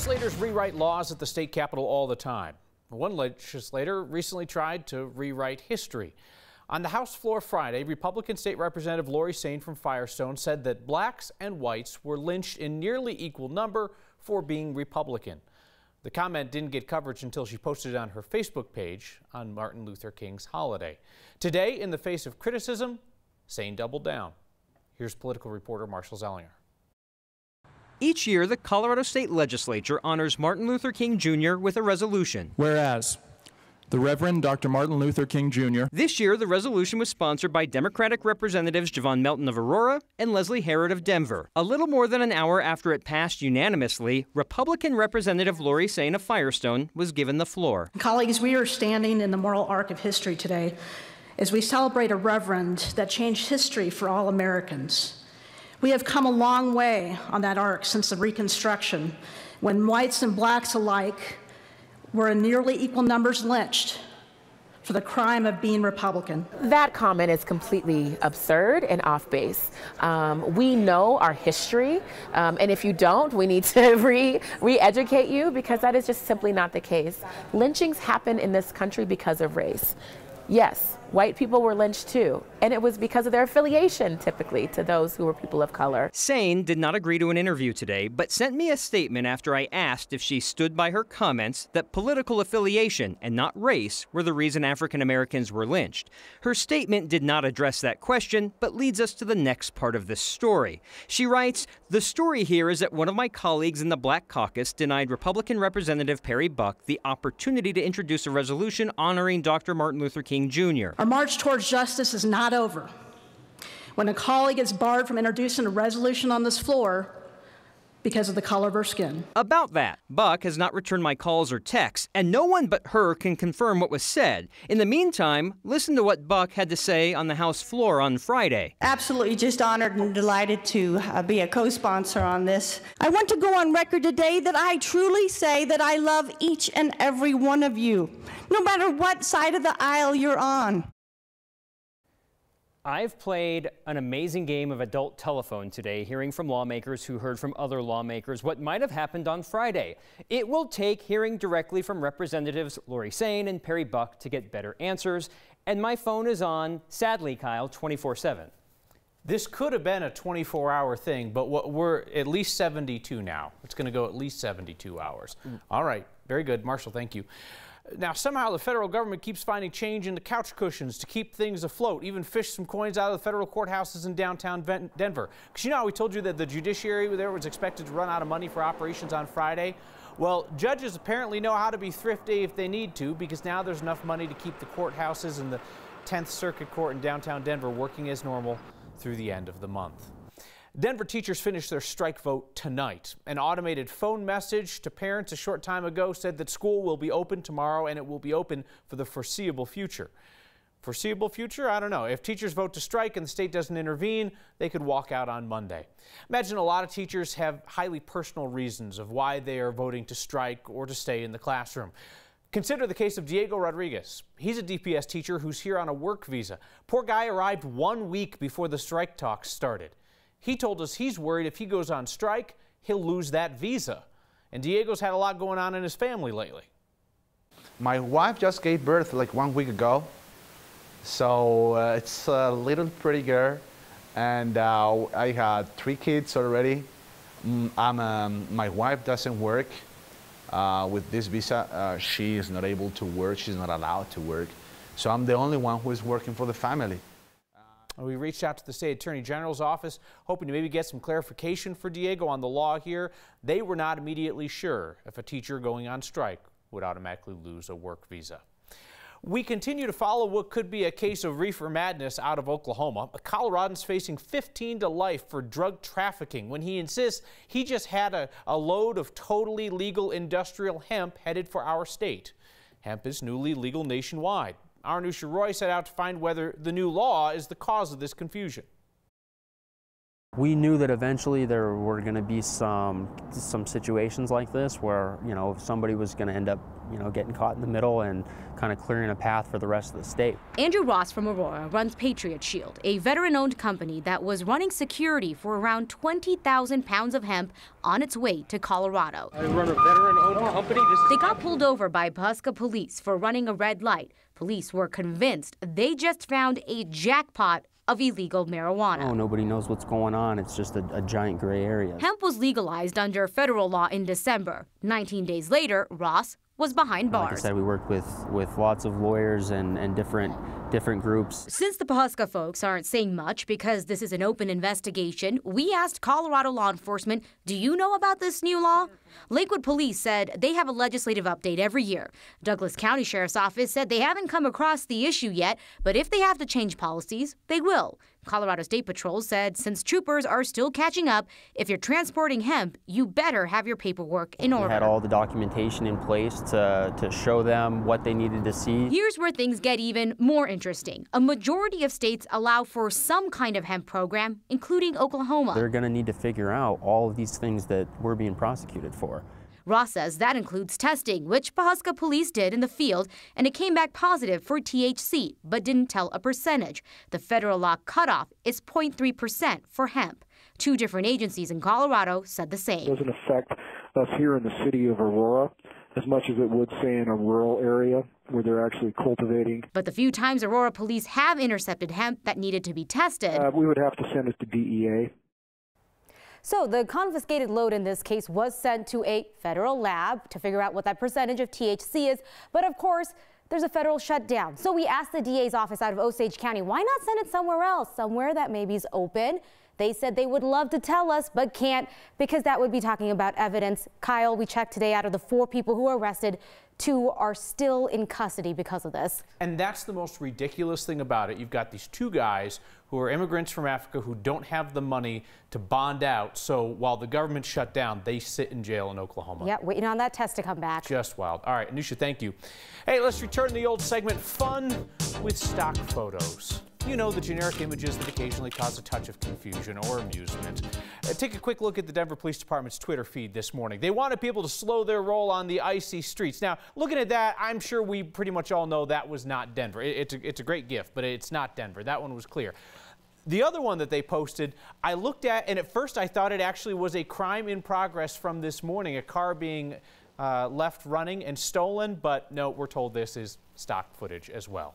Legislators rewrite laws at the state capitol all the time. One legislator recently tried to rewrite history. On the House floor Friday, Republican State Representative Lori Sain from Firestone said that blacks and whites were lynched in nearly equal number for being Republican. The comment didn't get coverage until she posted it on her Facebook page on Martin Luther King's holiday. Today, in the face of criticism, Sain doubled down. Here's political reporter Marshall Zellinger. Each year, the Colorado State Legislature honors Martin Luther King Jr. with a resolution. Whereas, the Reverend Dr. Martin Luther King Jr. This year, the resolution was sponsored by Democratic Representatives Javon Melton of Aurora and Leslie Herod of Denver. A little more than an hour after it passed unanimously, Republican Representative Lori Sain of Firestone was given the floor. Colleagues, we are standing in the moral arc of history today as we celebrate a reverend that changed history for all Americans. We have come a long way on that arc since the Reconstruction, when whites and blacks alike were in nearly equal numbers lynched for the crime of being Republican. That comment is completely absurd and off base. We know our history, and if you don't, we need to re-educate you, because that is just simply not the case. Lynchings happen in this country because of race. Yes, white people were lynched too, and it was because of their affiliation, typically, to those who were people of color. Sain did not agree to an interview today, but sent me a statement after I asked if she stood by her comments that political affiliation and not race were the reason African Americans were lynched. Her statement did not address that question, but leads us to the next part of this story. She writes, "The story here is that one of my colleagues in the Black Caucus denied Republican Representative Perry Buck the opportunity to introduce a resolution honoring Dr. Martin Luther King Jr. Our march towards justice is not over. When a colleague is barred from introducing a resolution on this floor because of the color of her skin." About that, Buck has not returned my calls or texts, and no one but her can confirm what was said. In the meantime, listen to what Buck had to say on the House floor on Friday. Absolutely just honored and delighted to be a co-sponsor on this. I want to go on record today that I truly say that I love each and every one of you, no matter what side of the aisle you're on. I've played an amazing game of adult telephone today, hearing from lawmakers who heard from other lawmakers what might have happened on Friday. It will take hearing directly from Representatives Lori Sain and Perry Buck to get better answers, and my phone is on, sadly, Kyle, 24/7. This could have been a 24-hour thing, but we're at least 72 now. It's going to go at least 72 hours. All right, very good. Marshall, thank you. Now, somehow the federal government keeps finding change in the couch cushions to keep things afloat, even fish some coins out of the federal courthouses in downtown Denver. Because you know how we told you that the judiciary there was expected to run out of money for operations on Friday? Well, judges apparently know how to be thrifty if they need to, because now there's enough money to keep the courthouses and the 10th Circuit Court in downtown Denver working as normal through the end of the month. Denver teachers finished their strike vote tonight. An automated phone message to parents a short time ago said that school will be open tomorrow, and it will be open for the foreseeable future. Foreseeable future? I don't know. If teachers vote to strike and the state doesn't intervene, they could walk out on Monday. Imagine a lot of teachers have highly personal reasons of why they are voting to strike or to stay in the classroom. Consider the case of Diego Rodriguez. He's a DPS teacher who's here on a work visa. Poor guy arrived 1 week before the strike talks started. He told us he's worried if he goes on strike, he'll lose that visa. And Diego's had a lot going on in his family lately. My wife just gave birth like 1 week ago. So it's a little pretty girl. And I had 3 kids already. My wife doesn't work with this visa. She is not able to work. She's not allowed to work. So I'm the only one who is working for the family. We reached out to the state attorney general's office, hoping to maybe get some clarification for Diego on the law here. They were not immediately sure if a teacher going on strike would automatically lose a work visa. We continue to follow what could be a case of reefer madness out of Oklahoma. A Coloradan's facing 15 to life for drug trafficking when he insists he just had a load of totally legal industrial hemp headed for our state. Hemp is newly legal nationwide. Our Nusha Roy set out to find whether the new law is the cause of this confusion. We knew that eventually there were going to be some situations like this where, you know, somebody was going to end up, you know, getting caught in the middle and kind of clearing a path for the rest of the state. Andrew Ross from Aurora runs Patriot Shield, a veteran-owned company that was running security for around 20,000 pounds of hemp on its way to Colorado. I run a veteran-owned company. They got pulled over by Pawhuska police for running a red light. Police were convinced they just found a jackpot of illegal marijuana. Oh, nobody knows what's going on. It's just a giant gray area. Hemp was legalized under federal law in December. 19 days later, Ross was behind bars. Like I said, we worked with lots of lawyers and different groups. Since the Pawhuska folks aren't saying much because this is an open investigation, we asked Colorado law enforcement, do you know about this new law? Lakewood Police said they have a legislative update every year. Douglas County Sheriff's Office said they haven't come across the issue yet, but if they have to change policies, they will. Colorado State Patrol said since troopers are still catching up, if you're transporting hemp, you better have your paperwork in order. We had all the documentation in place to show them what they needed to see. Here's where things get even more interesting. A majority of states allow for some kind of hemp program, including Oklahoma. They're going to need to figure out all of these things that we're being prosecuted for. Ross says that includes testing, which Pawhuska police did in the field, and it came back positive for THC, but didn't tell a percentage. The federal law cutoff is 0.3% for hemp. Two different agencies in Colorado said the same. It doesn't affect us here in the city of Aurora as much as it would, say, in a rural area where they're actually cultivating. But the few times Aurora police have intercepted hemp that needed to be tested, we would have to send it to DEA. So the confiscated load in this case was sent to a federal lab to figure out what that percentage of THC is. But of course, there's a federal shutdown. So we asked the DA's office out of Osage County, why not send it somewhere else, somewhere that maybe is open? They said they would love to tell us, but can't, because that would be talking about evidence. Kyle, we checked today, out of the 4 people who were arrested, 2 are still in custody because of this. And that's the most ridiculous thing about it. You've got these 2 guys who are immigrants from Africa who don't have the money to bond out. So while the government shut down, they sit in jail in Oklahoma. Yeah, waiting on that test to come back. Just wild. All right, Anusha, thank you. Hey, let's return to the old segment, Fun with Stock Photos. You know, the generic images that occasionally cause a touch of confusion or amusement. Take a quick look at the Denver Police Department's Twitter feed this morning. They wanted people to slow their roll on the icy streets. Now, looking at that, I'm sure we pretty much all know that was not Denver. It's a great gift, but it's not Denver. That one was clear. The other one that they posted, I looked at, and at first I thought it actually was a crime in progress from this morning, a car being left running and stolen, but no, we're told this is stock footage as well.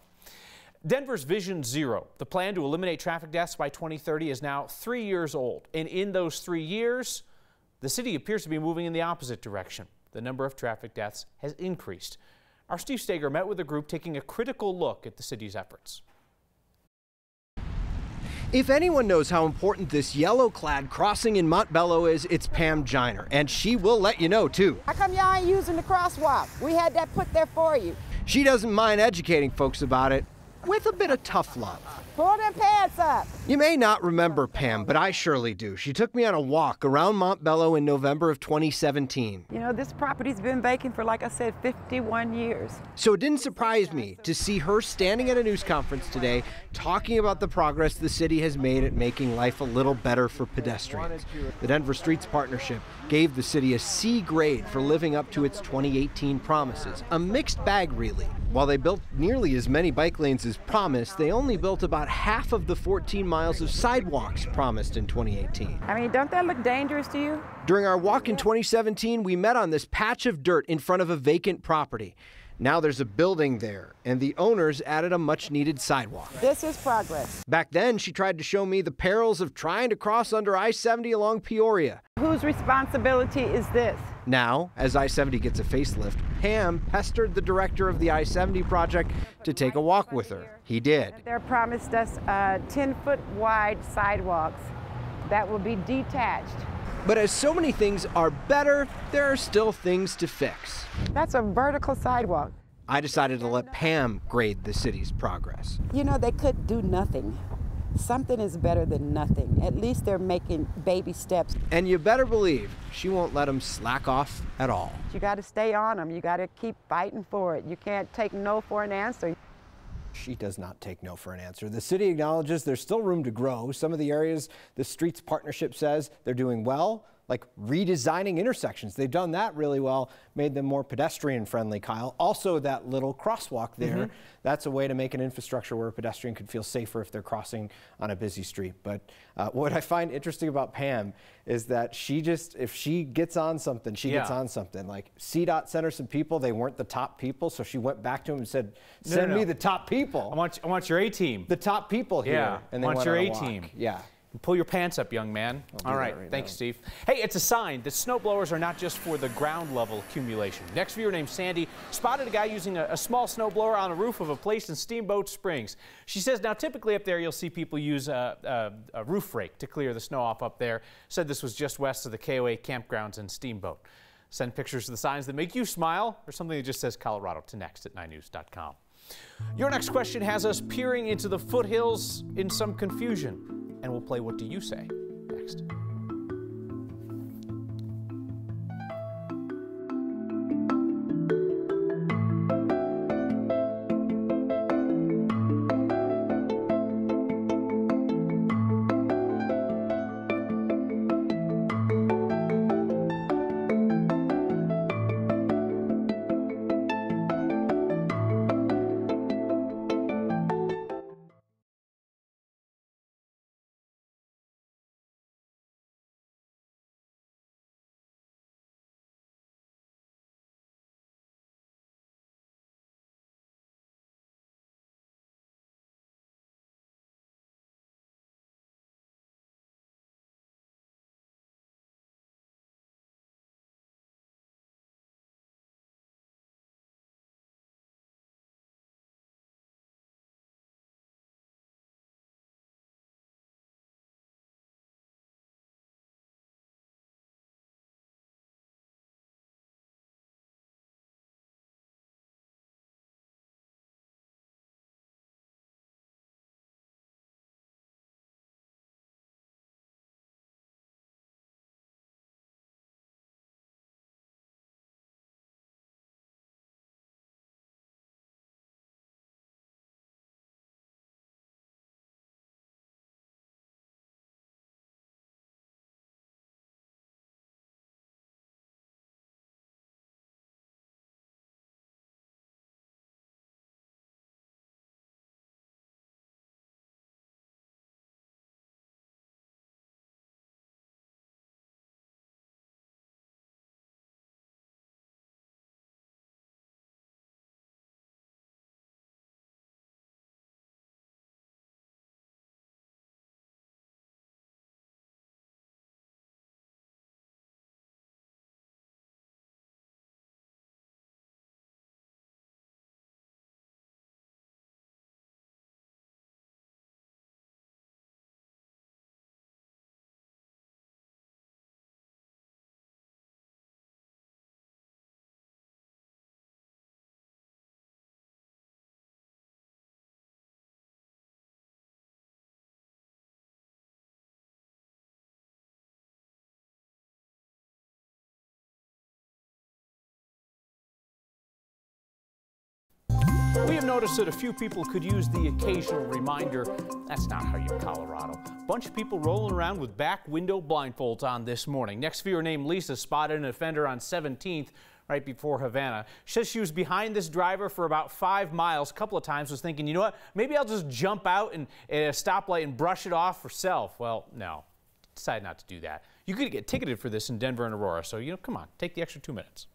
Denver's Vision Zero, the plan to eliminate traffic deaths by 2030, is now 3 years old. And in those 3 years, the city appears to be moving in the opposite direction. The number of traffic deaths has increased. Our Steve Steger met with a group taking a critical look at the city's efforts. If anyone knows how important this yellow-clad crossing in Montbello is, it's Pam Giner, and she will let you know, too. How come y'all ain't using the crosswalk? We had that put there for you. She doesn't mind educating folks about it, with a bit of tough love. Pull them pants up. You may not remember Pam, but I surely do. She took me on a walk around Montbello in November of 2017. You know, this property's been vacant for, like I said, 51 years. So it didn't surprise me to see her standing at a news conference today talking about the progress the city has made at making life a little better for pedestrians. The Denver Streets Partnership gave the city a C grade for living up to its 2018 promises. A mixed bag, really. While they built nearly as many bike lanes as promised, they only built about half of the 14 miles of sidewalks promised in 2018. I mean, don't that look dangerous to you? During our walk in 2017, we met on this patch of dirt in front of a vacant property. Now there's a building there, and the owners added a much-needed sidewalk. This is progress. Back then, she tried to show me the perils of trying to cross under I-70 along Peoria. Whose responsibility is this? Now, as I-70 gets a facelift, Pam pestered the director of the I-70 project to take a walk with her. He did. They promised us 10-foot wide sidewalks that will be detached. But as so many things are better, there are still things to fix. That's a vertical sidewalk. I decided to let Pam grade the city's progress. You know, they could do nothing. Something is better than nothing. At least they're making baby steps. And you better believe she won't let them slack off at all. You got to stay on them. You got to keep fighting for it. You can't take no for an answer. She does not take no for an answer. The city acknowledges there's still room to grow. Some of the areas the Streets Partnership says they're doing well, like redesigning intersections. They've done that really well, made them more pedestrian friendly, Kyle. Also that little crosswalk there, that's a way to make an infrastructure where a pedestrian could feel safer if they're crossing on a busy street. But what I find interesting about Pam is that if she gets on something, she gets on something. Like CDOT sent her some people, they weren't the top people, so she went back to him and said, send me the top people. I want your A-team. The top people here. Yeah, and I want your A-team. Yeah. Pull your pants up, young man. All right, thanks, Steve. Hey, it's a sign that snow blowers are not just for the ground level accumulation. Next viewer named Sandy spotted a guy using a small snow blower on the roof of a place in Steamboat Springs. She says now typically up there you'll see people use a roof rake to clear the snow off up there. Said this was just west of the KOA campgrounds in Steamboat. Send pictures of the signs that make you smile or something that just says Colorado to next@9news.com. Your next question has us peering into the foothills in some confusion. And we'll play What Do You Say next. We have noticed that a few people could use the occasional reminder, that's not how you're Colorado. Bunch of people rolling around with back window blindfolds on this morning. Next viewer named Lisa spotted an offender on 17th right before Havana. She says she was behind this driver for about 5 miles. A couple of times was thinking, you know what, maybe I'll just jump out and at a stoplight and brush it off for self. Well, no, decided not to do that. You could get ticketed for this in Denver and Aurora, so, you know, come on, take the extra 2 minutes.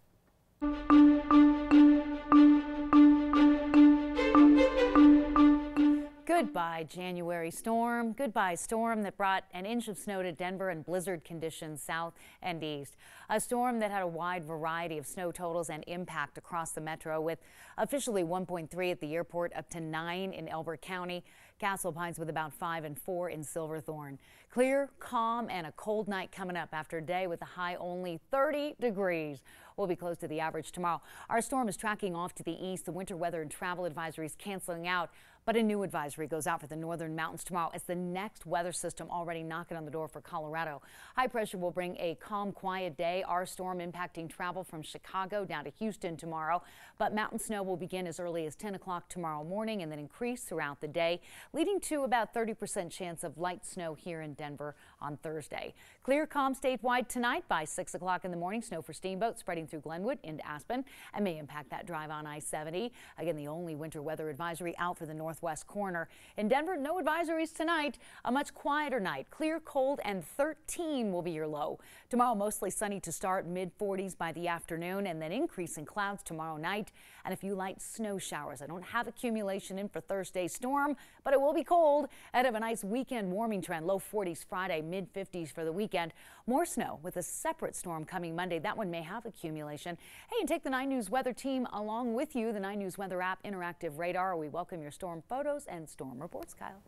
Goodbye, January storm. Goodbye, storm that brought an inch of snow to Denver and blizzard conditions south and east. A storm that had a wide variety of snow totals and impact across the metro, with officially 1.3 at the airport, up to 9 in Elbert County. Castle Pines with about 5 and 4 in Silverthorne. Clear, calm, and a cold night coming up after a day with a high only 30 degrees. We'll be close to the average tomorrow. Our storm is tracking off to the east. The winter weather and travel advisories canceling out. But a new advisory goes out for the northern mountains tomorrow as the next weather system already knocking on the door for Colorado. High pressure will bring a calm, quiet day. Our storm impacting travel from Chicago down to Houston tomorrow. But mountain snow will begin as early as 10 o'clock tomorrow morning and then increase throughout the day, leading to about 30% chance of light snow here in Denver on Thursday. Clear, calm statewide tonight by 6 o'clock in the morning. Snow for steamboats spreading through Glenwood into Aspen and may impact that drive on I-70. Again, the only winter weather advisory out for the northwest corner. In Denver, no advisories tonight. A much quieter night. Clear, cold, and 13 will be your low. Tomorrow, mostly sunny to start, mid-40s by the afternoon, and then increasing clouds tomorrow night. And a few light snow showers. I don't have accumulation in for Thursday's storm, but it will be cold. Ahead of a nice weekend warming trend. Low 40s Friday, mid-50s for the weekend. More snow with a separate storm coming Monday. That one may have accumulation. Hey, and take the 9 News weather team along with you. The 9 News weather app, interactive radar. We welcome your storm photos and storm reports, Kyle.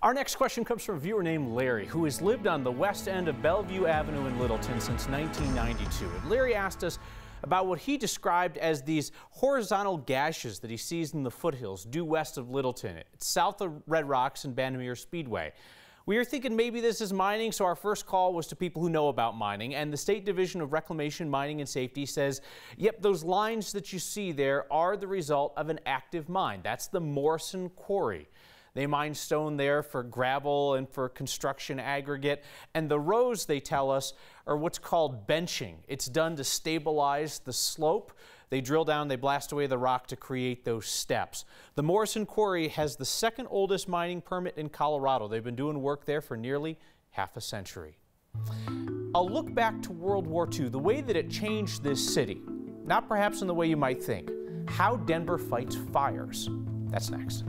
Our next question comes from a viewer named Larry, who has lived on the west end of Bellevue Avenue in Littleton since 1992. And Larry asked us about what he described as these horizontal gashes that he sees in the foothills due west of Littleton. It's south of Red Rocks and Bandimere Speedway. We are thinking maybe this is mining, so our first call was to people who know about mining, and the State Division of Reclamation, Mining and Safety says, yep, those lines that you see there are the result of an active mine. That's the Morrison Quarry. They mine stone there for gravel and for construction aggregate. And the rows, they tell us, are what's called benching. It's done to stabilize the slope. They drill down, they blast away the rock to create those steps. The Morrison Quarry has the second oldest mining permit in Colorado. They've been doing work there for nearly half a century. I'll look back to World War II, the way that it changed this city. Not perhaps in the way you might think. How Denver fights fires. That's next.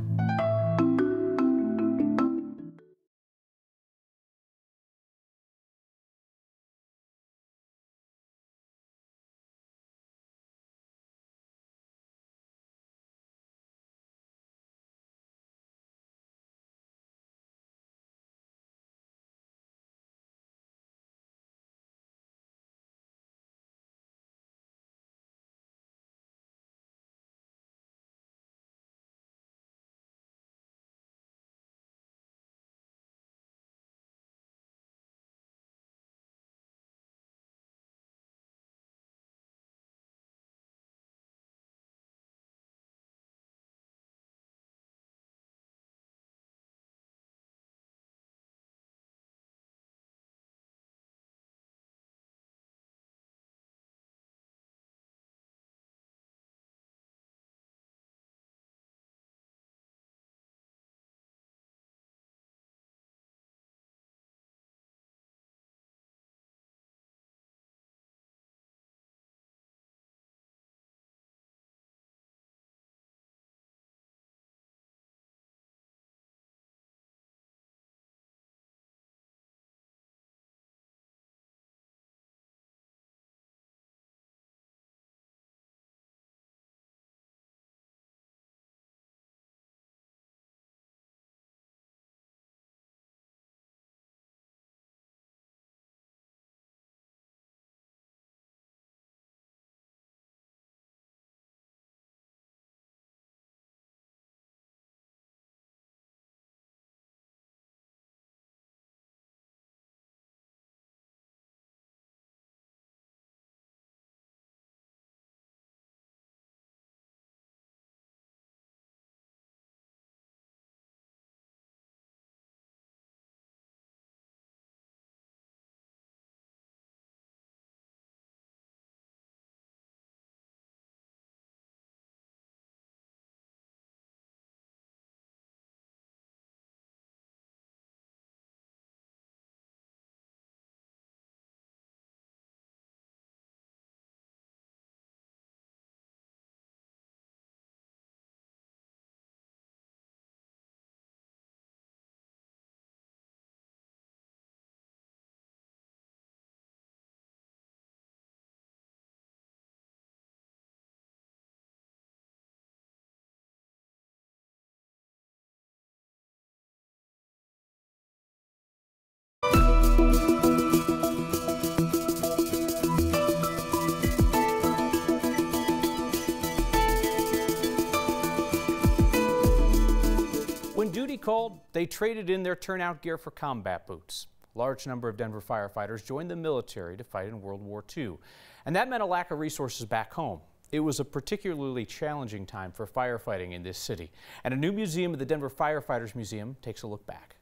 cold, they traded in their turnout gear for combat boots. A large number of Denver firefighters joined the military to fight in World War II, and that meant a lack of resources back home. It was a particularly challenging time for firefighting in this city, and a new museum at the Denver Firefighters Museum takes a look back.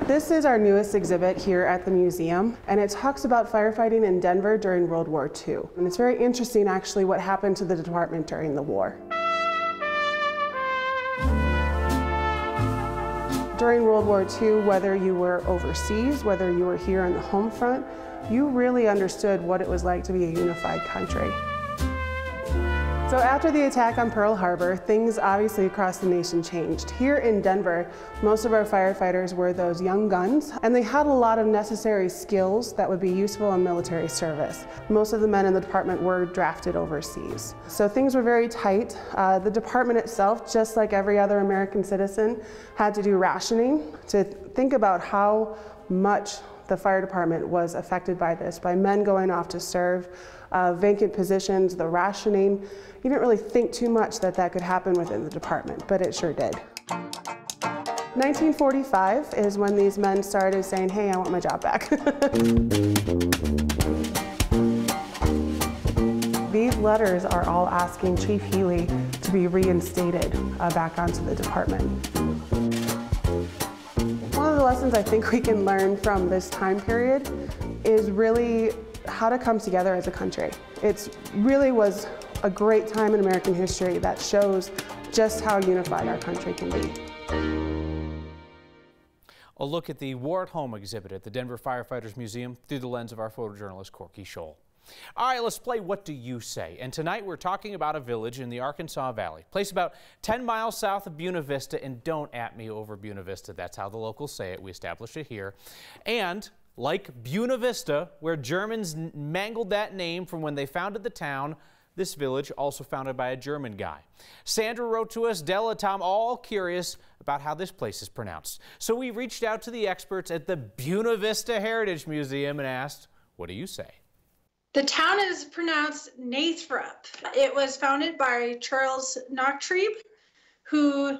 This is our newest exhibit here at the museum, and it talks about firefighting in Denver during World War II. And it's very interesting actually what happened to the department during the war. During World War II, whether you were overseas, whether you were here on the home front, you really understood what it was like to be a unified country. So after the attack on Pearl Harbor, things obviously across the nation changed. Here in Denver, most of our firefighters were those young guns, and they had a lot of necessary skills that would be useful in military service. Most of the men in the department were drafted overseas. So things were very tight. The department itself, just like every other American citizen, had to do rationing to think about how much the fire department was affected by this, by men going off to serve, vacant positions, the rationing. You didn't really think too much that that could happen within the department, but it sure did. 1945 is when these men started saying, hey, I want my job back. These letters are all asking Chief Healy to be reinstated back onto the department. One of the lessons I think we can learn from this time period is really how to come together as a country. It really was a great time in American history that shows just how unified our country can be. A look at the War at Home exhibit at the Denver Firefighters Museum through the lens of our photojournalist Corky Scholl. All right, let's play What Do You Say? And tonight we're talking about a village in the Arkansas Valley, place about 10 miles south of Buena Vista, and don't at me over Buena Vista, that's how the locals say it, we established it here. And like Buena Vista, where Germans mangled that name from when they founded the town, this village also founded by a German guy. Sandra wrote to us, Della, Tom, all curious about how this place is pronounced. So we reached out to the experts at the Buena Vista Heritage Museum and asked, what do you say? The town is pronounced Nathrup. It was founded by Charles Nachtrieb, who,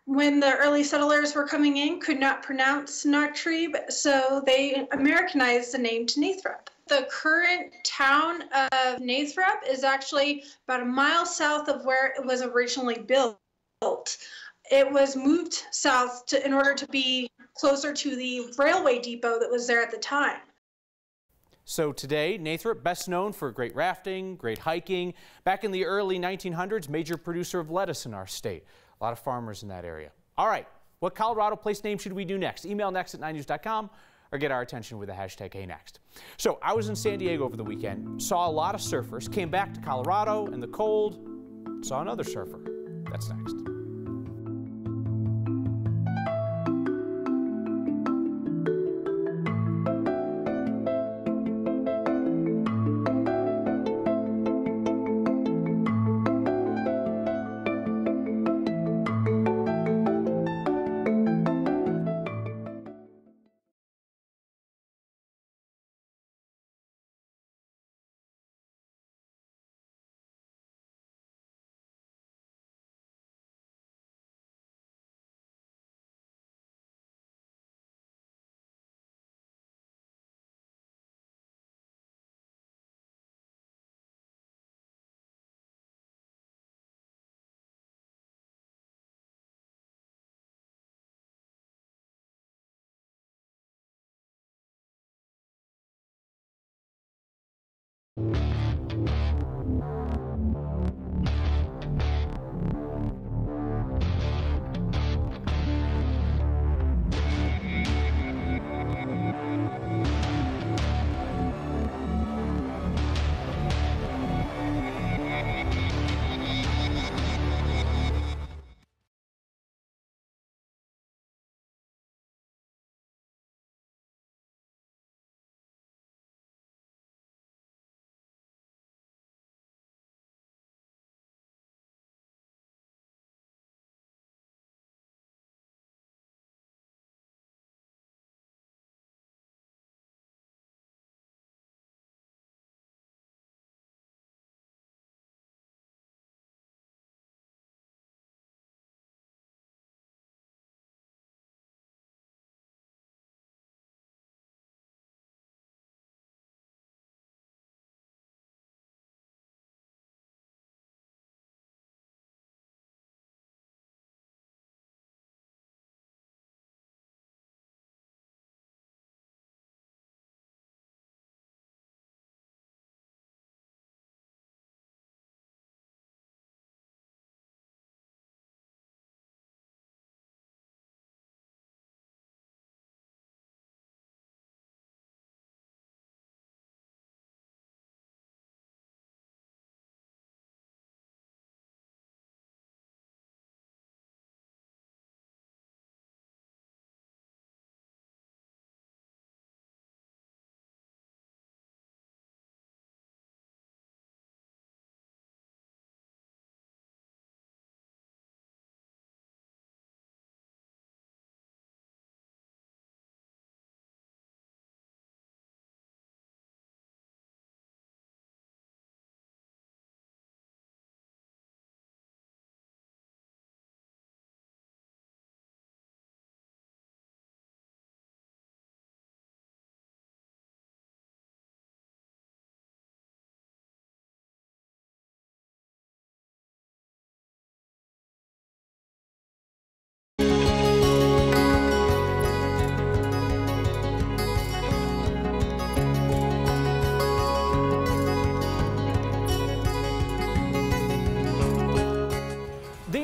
when the early settlers were coming in, could not pronounce Nachtrieb, so they Americanized the name to Nathrup. The current town of Nathrup is actually about a mile south of where it was originally built. It was moved south in order to be closer to the railway depot that was there at the time. So today, Nathrup, best known for great rafting, great hiking. Back in the early 1900s, major producer of lettuce in our state. A lot of farmers in that area. All right, what Colorado place name should we do next? Email next@9news.com or get our attention with the hashtag #HeyNext. So I was in San Diego over the weekend, saw a lot of surfers, came back to Colorado in the cold, saw another surfer. That's next.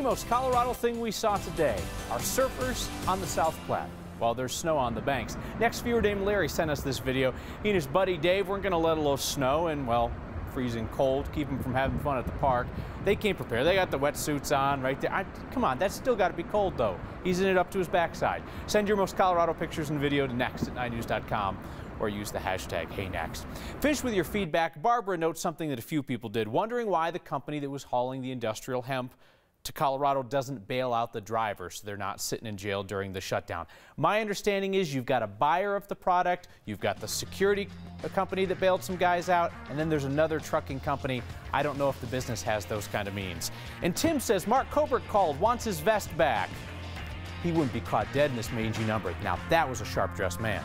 most Colorado thing we saw today, our surfers on the South Platte while there's snow on the banks. Next, viewer named Larry sent us this video. He and his buddy Dave weren't going to let a little snow and, well, freezing cold, keep them from having fun at the park. They came prepared. They got the wetsuits on right there. Come on, that's still got to be cold, though. He's in it up to his backside. Send your most Colorado pictures and video to next@9news.com or use the hashtag HeyNext. Finish with your feedback. Barbara notes something that a few people did, wondering why the company that was hauling the industrial hemp to Colorado doesn't bail out the drivers so they're not sitting in jail during the shutdown. My understanding is you've got a buyer of the product, you've got the security company that bailed some guys out, and then there's another trucking company. I don't know if the business has those kind of means. And Tim says Mark Colbert called, wants his vest back. He wouldn't be caught dead in this mangy number. Now that was a sharp-dressed man.